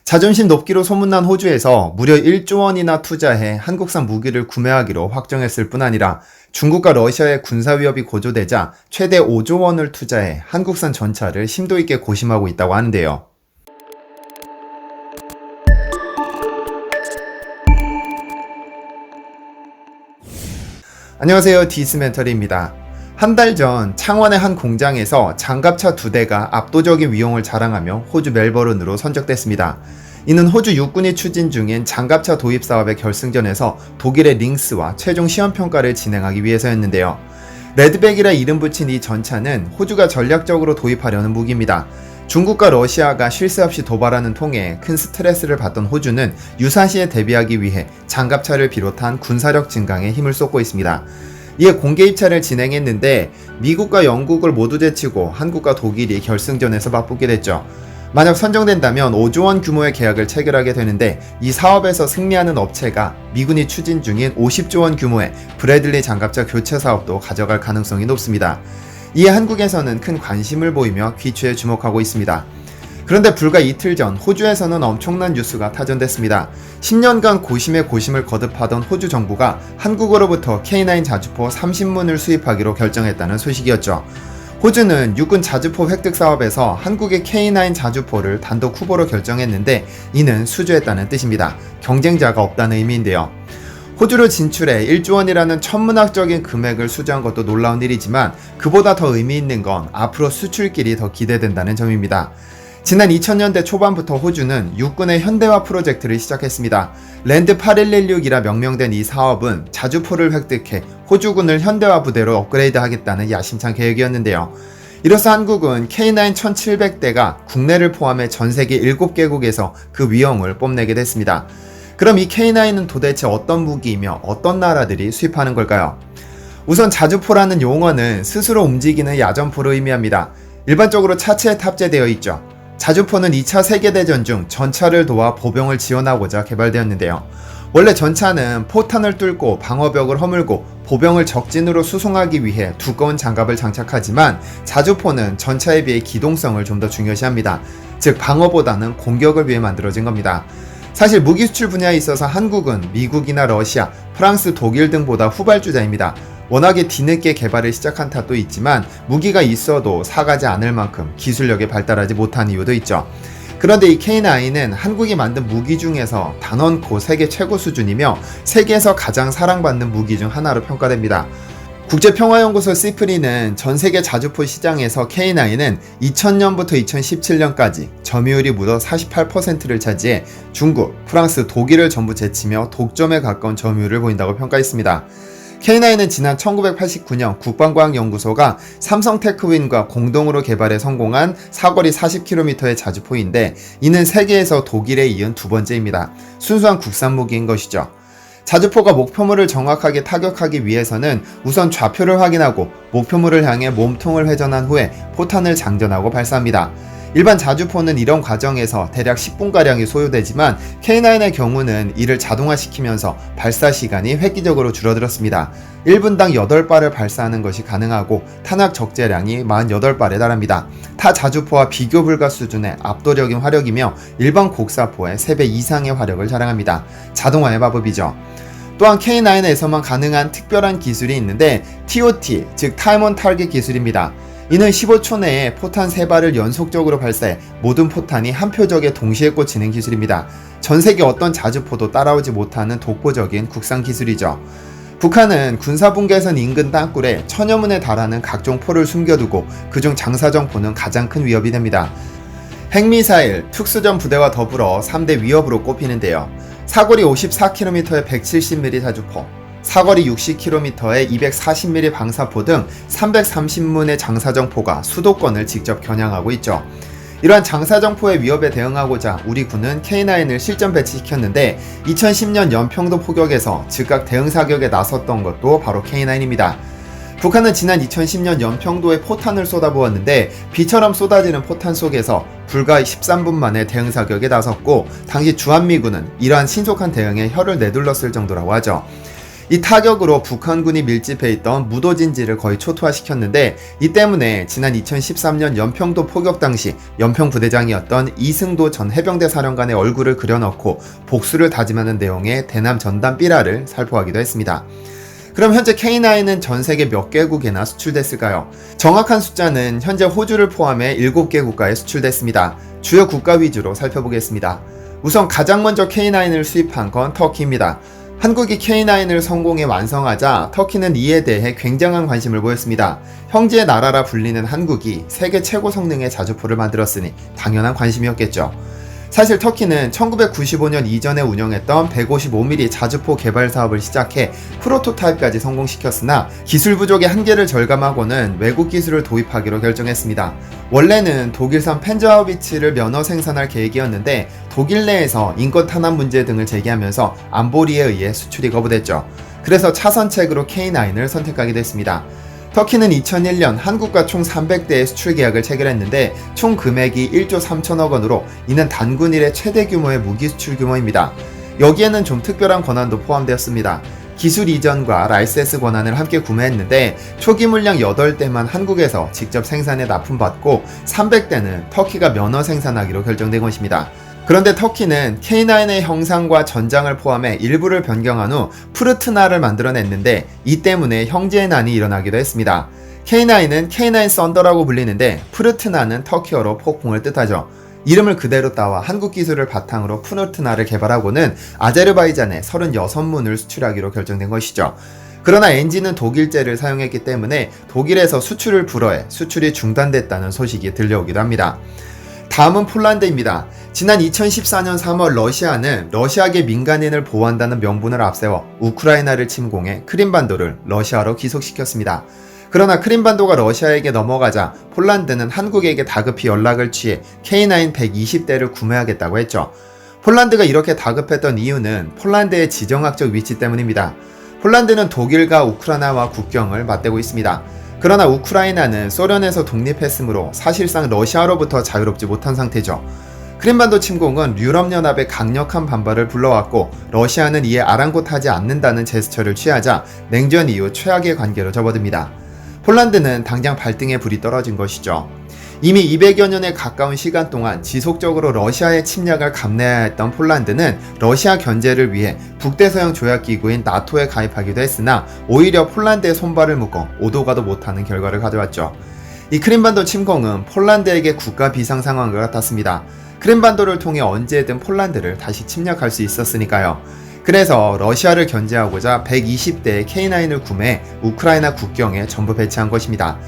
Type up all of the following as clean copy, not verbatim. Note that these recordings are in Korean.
자존심 높기로 소문난 호주에서 무려 1조 원이나 투자해 한국산 무기를 구매하기로 확정했을 뿐 아니라 중국과 러시아의 군사 위협이 고조되자 최대 5조 원을 투자해 한국산 전차를 심도 있게 고심하고 있다고 하는데요. 안녕하세요, 디스멘터리입니다. 한 달 전 창원의 한 공장에서 장갑차 2대가 압도적인 위용을 자랑하며 호주 멜버른으로 선적됐습니다. 이는 호주 육군이 추진 중인 장갑차 도입 사업의 결승전에서 독일의 링스와 최종 시험평가를 진행하기 위해서였는데요. 레드백이라 이름 붙인 이 전차는 호주가 전략적으로 도입하려는 무기입니다. 중국과 러시아가 쉴 새 없이 도발하는 통에 큰 스트레스를 받던 호주는 유사시에 대비하기 위해 장갑차를 비롯한 군사력 증강에 힘을 쏟고 있습니다. 이에 공개 입찰을 진행했는데 미국과 영국을 모두 제치고 한국과 독일이 결승전에서 맞붙게 됐죠. 만약 선정된다면 5조 원 규모의 계약을 체결하게 되는데 이 사업에서 승리하는 업체가 미군이 추진 중인 50조 원 규모의 브래들리 장갑차 교체 사업도 가져갈 가능성이 높습니다. 이에 한국에서는 큰 관심을 보이며 귀추에 주목하고 있습니다. 그런데 불과 이틀 전 호주에서는 엄청난 뉴스가 타전됐습니다. 10년간 고심에 고심을 거듭하던 호주 정부가 한국으로부터 K9 자주포 30문을 수입하기로 결정했다는 소식이었죠. 호주는 육군 자주포 획득 사업에서 한국의 K9 자주포를 단독 후보로 결정했는데 이는 수주했다는 뜻입니다. 경쟁자가 없다는 의미인데요. 호주로 진출해 1조 원이라는 천문학적인 금액을 수주한 것도 놀라운 일이지만 그보다 더 의미 있는 건 앞으로 수출길이 더 기대된다는 점입니다. 지난 2000년대 초반부터 호주는 육군의 현대화 프로젝트를 시작했습니다. 랜드 8116이라 명명된 이 사업은 자주포를 획득해 호주군을 현대화 부대로 업그레이드하겠다는 야심찬 계획이었는데요. 이로써 한국은 K9 1700대가 국내를 포함해 전세계 7개국에서 그 위용을 뽐내게 됐습니다. 그럼 이 K9은 도대체 어떤 무기이며 어떤 나라들이 수입하는 걸까요? 우선 자주포라는 용어는 스스로 움직이는 야전포를 의미합니다. 일반적으로 차체에 탑재되어 있죠. 자주포는 2차 세계대전 중 전차를 도와 보병을 지원하고자 개발되었는데요. 원래 전차는 포탄을 뚫고 방어벽을 허물고 보병을 적진으로 수송하기 위해 두꺼운 장갑을 장착하지만 자주포는 전차에 비해 기동성을 좀 더 중요시합니다. 즉 방어보다는 공격을 위해 만들어진 겁니다. 사실 무기 수출 분야에 있어서 한국은 미국이나 러시아, 프랑스, 독일 등보다 후발주자입니다. 워낙에 뒤늦게 개발을 시작한 탓도 있지만 무기가 있어도 사가지 않을 만큼 기술력이 발달하지 못한 이유도 있죠. 그런데 이 K9은 한국이 만든 무기 중에서 단언코 세계 최고 수준이며 세계에서 가장 사랑받는 무기 중 하나로 평가됩니다. 국제평화연구소 시프리는 전세계 자주포 시장에서 K9은 2000년부터 2017년까지 점유율이 무려 48%를 차지해 중국, 프랑스, 독일을 전부 제치며 독점에 가까운 점유율을 보인다고 평가했습니다. K9은 지난 1989년 국방과학연구소가 삼성테크윈과 공동으로 개발해 성공한 사거리 40km의 자주포인데 이는 세계에서 독일에 이은 두 번째입니다. 순수한 국산 무기인 것이죠. 자주포가 목표물을 정확하게 타격하기 위해서는 우선 좌표를 확인하고 목표물을 향해 몸통을 회전한 후에 포탄을 장전하고 발사합니다. 일반 자주포는 이런 과정에서 대략 10분가량이 소요되지만 K9의 경우는 이를 자동화시키면서 발사 시간이 획기적으로 줄어들었습니다. 1분당 8발을 발사하는 것이 가능하고 탄약 적재량이 48발에 달합니다. 타 자주포와 비교 불가 수준의 압도적인 화력이며 일반 곡사포의 3배 이상의 화력을 자랑합니다. 자동화의 마법이죠. 또한 K9에서만 가능한 특별한 기술이 있는데 TOT, 즉 타임 온 타겟 기술입니다. 이는 15초 내에 포탄 3발을 연속적으로 발사해 모든 포탄이 한 표적에 동시에 꽂히는 기술입니다. 전세계 어떤 자주포도 따라오지 못하는 독보적인 국산 기술이죠. 북한은 군사분계선 인근 땅굴에 1000여 문에 달하는 각종 포를 숨겨두고 그중 장사정포는 가장 큰 위협이 됩니다. 핵미사일, 특수전 부대와 더불어 3대 위협으로 꼽히는데요. 사거리 54km의 170mm 자주포, 사거리 60km의 240mm 방사포 등 330문의 장사정포가 수도권을 직접 겨냥하고 있죠. 이러한 장사정포의 위협에 대응하고자 우리 군은 K9을 실전 배치시켰는데 2010년 연평도 포격에서 즉각 대응사격에 나섰던 것도 바로 K9입니다. 북한은 지난 2010년 연평도에 포탄을 쏟아부었는데 비처럼 쏟아지는 포탄 속에서 불과 13분 만에 대응사격에 나섰고 당시 주한미군은 이러한 신속한 대응에 혀를 내둘렀을 정도라고 하죠. 이 타격으로 북한군이 밀집해 있던 무도진지를 거의 초토화시켰는데, 이 때문에 지난 2013년 연평도 포격 당시 연평 부대장이었던 이승도 전 해병대 사령관의 얼굴을 그려넣고 복수를 다짐하는 내용의 대남 전단 삐라를 살포하기도 했습니다. 그럼 현재 K9은 전 세계 몇 개국에나 수출됐을까요? 정확한 숫자는 현재 호주를 포함해 7개 국가에 수출됐습니다. 주요 국가 위주로 살펴보겠습니다. 우선 가장 먼저 K9을 수입한 건 터키입니다. 한국이 K9을 성공해 완성하자 터키는 이에 대해 굉장한 관심을 보였습니다. 형제의 나라라 불리는 한국이 세계 최고 성능의 자주포를 만들었으니 당연한 관심이었겠죠. 사실 터키는 1995년 이전에 운영했던 155mm 자주포 개발 사업을 시작해 프로토타입까지 성공시켰으나 기술 부족의 한계를 절감하고는 외국 기술을 도입하기로 결정했습니다. 원래는 독일산 펜저하우비츠를 면허 생산할 계획이었는데 독일 내에서 인권 탄압 문제 등을 제기하면서 안보리에 의해 수출이 거부됐죠. 그래서 차선책으로 K9을 선택하게 됐습니다. 터키는 2001년 한국과 총 300대의 수출 계약을 체결했는데 총 금액이 1조 3천억 원으로 이는 단군 이래 최대 규모의 무기 수출 규모입니다. 여기에는 좀 특별한 권한도 포함되었습니다. 기술 이전과 라이센스 권한을 함께 구매했는데 초기 물량 8대만 한국에서 직접 생산해 납품받고 300대는 터키가 면허 생산하기로 결정된 것입니다. 그런데 터키는 K9의 형상과 전장을 포함해 일부를 변경한 후 푸르트나를 만들어냈는데 이 때문에 형제의 난이 일어나기도 했습니다. K9은 K9 썬더라고 불리는데 푸르트나는 터키어로 폭풍을 뜻하죠. 이름을 그대로 따와 한국 기술을 바탕으로 푸르트나를 개발하고는 아제르바이잔에 36문을 수출하기로 결정된 것이죠. 그러나 엔진은 독일제를 사용했기 때문에 독일에서 수출을 불허해 수출이 중단됐다는 소식이 들려오기도 합니다. 다음은 폴란드입니다. 지난 2014년 3월 러시아는 러시아계 민간인을 보호한다는 명분을 앞세워 우크라이나를 침공해 크림반도를 러시아로 귀속시켰습니다. 그러나 크림반도가 러시아에게 넘어가자 폴란드는 한국에게 다급히 연락을 취해 K9 120대를 구매하겠다고 했죠. 폴란드가 이렇게 다급했던 이유는 폴란드의 지정학적 위치 때문입니다. 폴란드는 독일과 우크라이나와 국경을 맞대고 있습니다. 그러나 우크라이나는 소련에서 독립했으므로 사실상 러시아로부터 자유롭지 못한 상태죠. 크림반도 침공은 유럽연합의 강력한 반발을 불러왔고 러시아는 이에 아랑곳하지 않는다는 제스처를 취하자 냉전 이후 최악의 관계로 접어듭니다. 폴란드는 당장 발등에 불이 떨어진 것이죠. 이미 200여 년에 가까운 시간 동안 지속적으로 러시아의 침략을 감내해야 했던 폴란드는 러시아 견제를 위해 북대서양 조약기구인 나토에 가입하기도 했으나 오히려 폴란드의 손발을 묶어 오도 가도 못하는 결과를 가져왔죠. 이 크림반도 침공은 폴란드에게 국가 비상 상황과 같았습니다. 크림반도를 통해 언제든 폴란드를 다시 침략할 수 있었으니까요. 그래서 러시아를 견제하고자 120대의 K9을 구매해 우크라이나 국경에 전부 배치한 것입니다.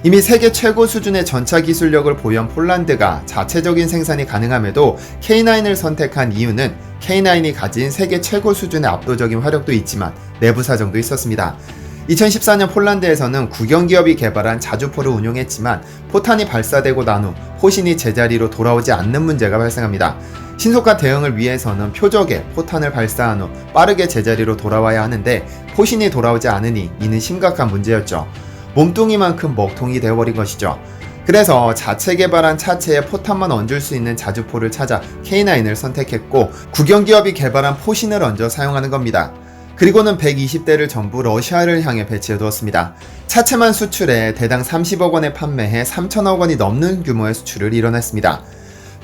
이미 세계 최고 수준의 전차 기술력을 보유한 폴란드가 자체적인 생산이 가능함에도 K9을 선택한 이유는 K9이 가진 세계 최고 수준의 압도적인 화력도 있지만 내부 사정도 있었습니다. 2014년 폴란드에서는 국영기업이 개발한 자주포를 운용했지만 포탄이 발사되고 난 후 포신이 제자리로 돌아오지 않는 문제가 발생합니다. 신속한 대응을 위해서는 표적에 포탄을 발사한 후 빠르게 제자리로 돌아와야 하는데 포신이 돌아오지 않으니 이는 심각한 문제였죠. 몸뚱이만큼 먹통이 되어버린 것이죠. 그래서 자체 개발한 차체에 포탄만 얹을 수 있는 자주포를 찾아 K9을 선택했고 국영기업이 개발한 포신을 얹어 사용하는 겁니다. 그리고는 120대를 전부 러시아를 향해 배치해두었습니다. 차체만 수출해 대당 30억 원에 판매해 3천억 원이 넘는 규모의 수출을 이뤄냈습니다.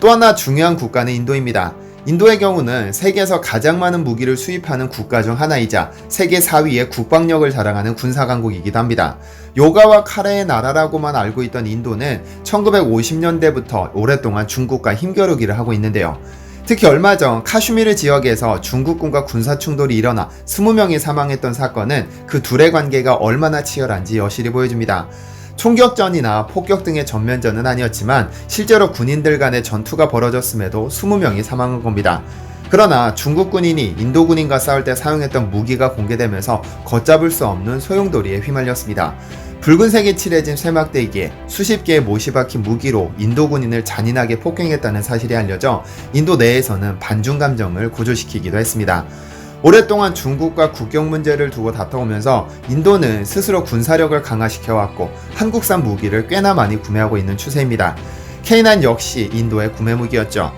또 하나 중요한 국가는 인도입니다. 인도의 경우는 세계에서 가장 많은 무기를 수입하는 국가 중 하나이자 세계 4위의 국방력을 자랑하는 군사강국이기도 합니다. 요가와 카레의 나라라고만 알고 있던 인도는 1950년대부터 오랫동안 중국과 힘겨루기를 하고 있는데요. 특히 얼마 전 카슈미르 지역에서 중국군과 군사충돌이 일어나 20명이 사망했던 사건은 그 둘의 관계가 얼마나 치열한지 여실히 보여줍니다. 총격전이나 폭격 등의 전면전은 아니었지만 실제로 군인들 간의 전투가 벌어졌음에도 20명이 사망한 겁니다. 그러나 중국 군인이 인도 군인과 싸울 때 사용했던 무기가 공개되면서 걷잡을 수 없는 소용돌이에 휘말렸습니다. 붉은색이 칠해진 쇠막대기에 수십 개의 못이 박힌 무기로 인도 군인을 잔인하게 폭행했다는 사실이 알려져 인도 내에서는 반중 감정을 고조시키기도 했습니다. 오랫동안 중국과 국경 문제를 두고 다퉈오면서 인도는 스스로 군사력을 강화시켜왔고 한국산 무기를 꽤나 많이 구매하고 있는 추세입니다. K9 역시 인도의 구매 무기였죠.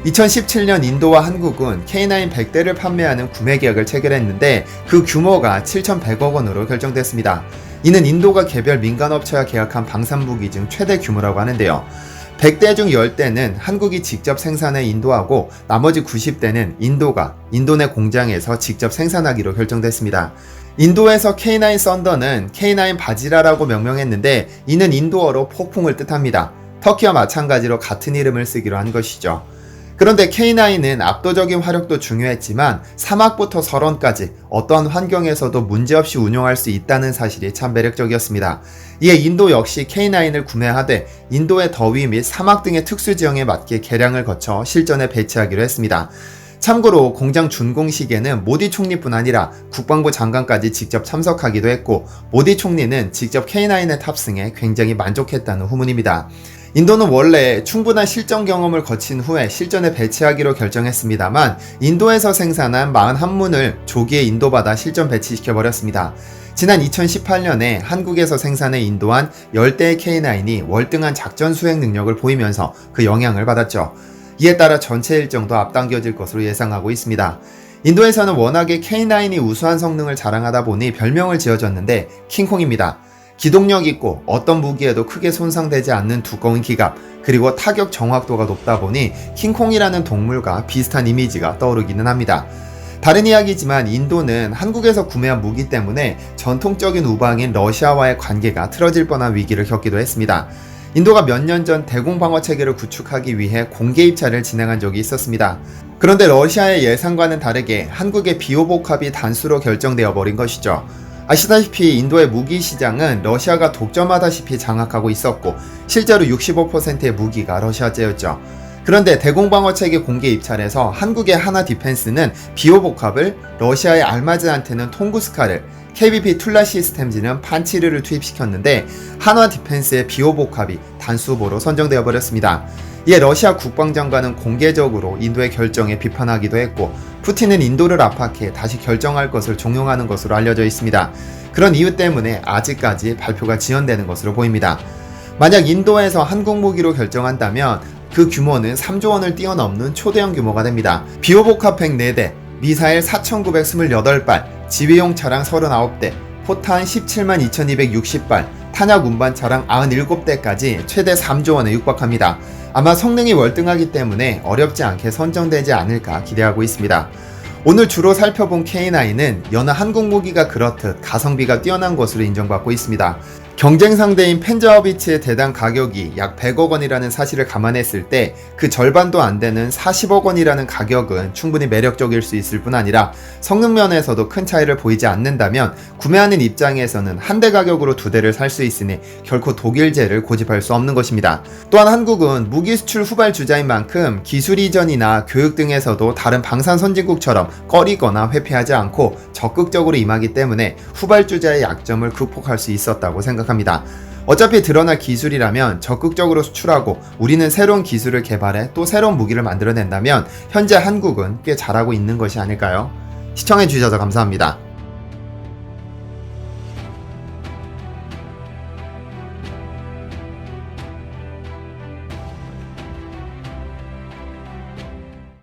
2017년 인도와 한국은 K9 100대를 판매하는 구매 계약을 체결했는데 그 규모가 7,100억 원으로 결정됐습니다. 이는 인도가 개별 민간업체와 계약한 방산무기 중 최대 규모라고 하는데요. 100대 중 10대는 한국이 직접 생산해 인도하고 나머지 90대는 인도가 인도 내 공장에서 직접 생산하기로 결정됐습니다. 인도에서 K9 썬더는 K9 바지라라고 명명했는데 이는 인도어로 폭풍을 뜻합니다. 터키와 마찬가지로 같은 이름을 쓰기로 한 것이죠. 그런데 K9은 압도적인 화력도 중요했지만 사막부터 설원까지 어떠한 환경에서도 문제없이 운용할 수 있다는 사실이 참 매력적이었습니다. 이에 인도 역시 K9을 구매하되 인도의 더위 및 사막 등의 특수 지형에 맞게 개량을 거쳐 실전에 배치하기로 했습니다. 참고로 공장 준공식에는 모디 총리뿐 아니라 국방부 장관까지 직접 참석하기도 했고 모디 총리는 직접 K9에 탑승해 굉장히 만족했다는 후문입니다. 인도는 원래 충분한 실전 경험을 거친 후에 실전에 배치하기로 결정했습니다만 인도에서 생산한 41문을 조기에 인도받아 실전 배치시켜버렸습니다. 지난 2018년에 한국에서 생산해 인도한 10대의 K9이 월등한 작전 수행 능력을 보이면서 그 영향을 받았죠. 이에 따라 전체 일정도 앞당겨질 것으로 예상하고 있습니다. 인도에서는 워낙에 K9이 우수한 성능을 자랑하다 보니 별명을 지어줬는데 킹콩입니다. 기동력 있고 어떤 무기에도 크게 손상되지 않는 두꺼운 기갑, 그리고 타격 정확도가 높다 보니 킹콩이라는 동물과 비슷한 이미지가 떠오르기는 합니다. 다른 이야기지만 인도는 한국에서 구매한 무기 때문에 전통적인 우방인 러시아와의 관계가 틀어질 뻔한 위기를 겪기도 했습니다. 인도가 몇 년 전 대공방어 체계를 구축하기 위해 공개 입찰을 진행한 적이 있었습니다. 그런데 러시아의 예상과는 다르게 한국의 비호복합이 단수로 결정되어 버린 것이죠. 아시다시피 인도의 무기 시장은 러시아가 독점하다시피 장악하고 있었고 실제로 65%의 무기가 러시아제였죠. 그런데 대공방어체계 공개 입찰에서 한국의 하나 디펜스는 비호복합을, 러시아의 알마즈한테는 통구스카를, KBP 툴라 시스템즈는 판치르를 투입시켰는데 한화 디펜스의 비호복합이 단수 후보로 선정되어 버렸습니다. 이에 러시아 국방장관은 공개적으로 인도의 결정에 비판하기도 했고 푸틴은 인도를 압박해 다시 결정할 것을 종용하는 것으로 알려져 있습니다. 그런 이유 때문에 아직까지 발표가 지연되는 것으로 보입니다. 만약 인도에서 한국 무기로 결정한다면 그 규모는 3조 원을 뛰어넘는 초대형 규모가 됩니다. 비호복합 104대, 미사일 4,928발, 지휘용 차량 39대, 포탄 17만 2,260발, 탄약 운반 차량 97대까지 최대 3조 원에 육박합니다. 아마 성능이 월등하기 때문에 어렵지 않게 선정되지 않을까 기대하고 있습니다. 오늘 주로 살펴본 K9은 여느 한국 무기가 그렇듯 가성비가 뛰어난 것으로 인정받고 있습니다. 경쟁 상대인 펜자어비츠의 대당 가격이 약 100억 원이라는 사실을 감안했을 때 그 절반도 안 되는 40억 원이라는 가격은 충분히 매력적일 수 있을 뿐 아니라 성능 면에서도 큰 차이를 보이지 않는다면 구매하는 입장에서는 한 대 가격으로 두 대를 살 수 있으니 결코 독일제를 고집할 수 없는 것입니다. 또한 한국은 무기 수출 후발 주자인 만큼 기술 이전이나 교육 등에서도 다른 방산 선진국처럼 꺼리거나 회피하지 않고 적극적으로 임하기 때문에 후발주자의 약점을 극복할 수 있었다고 생각합니다. 어차피 드러날 기술이라면 적극적으로 수출하고 우리는 새로운 기술을 개발해 또 새로운 무기를 만들어낸다면 현재 한국은 꽤 잘하고 있는 것이 아닐까요? 시청해주셔서 감사합니다.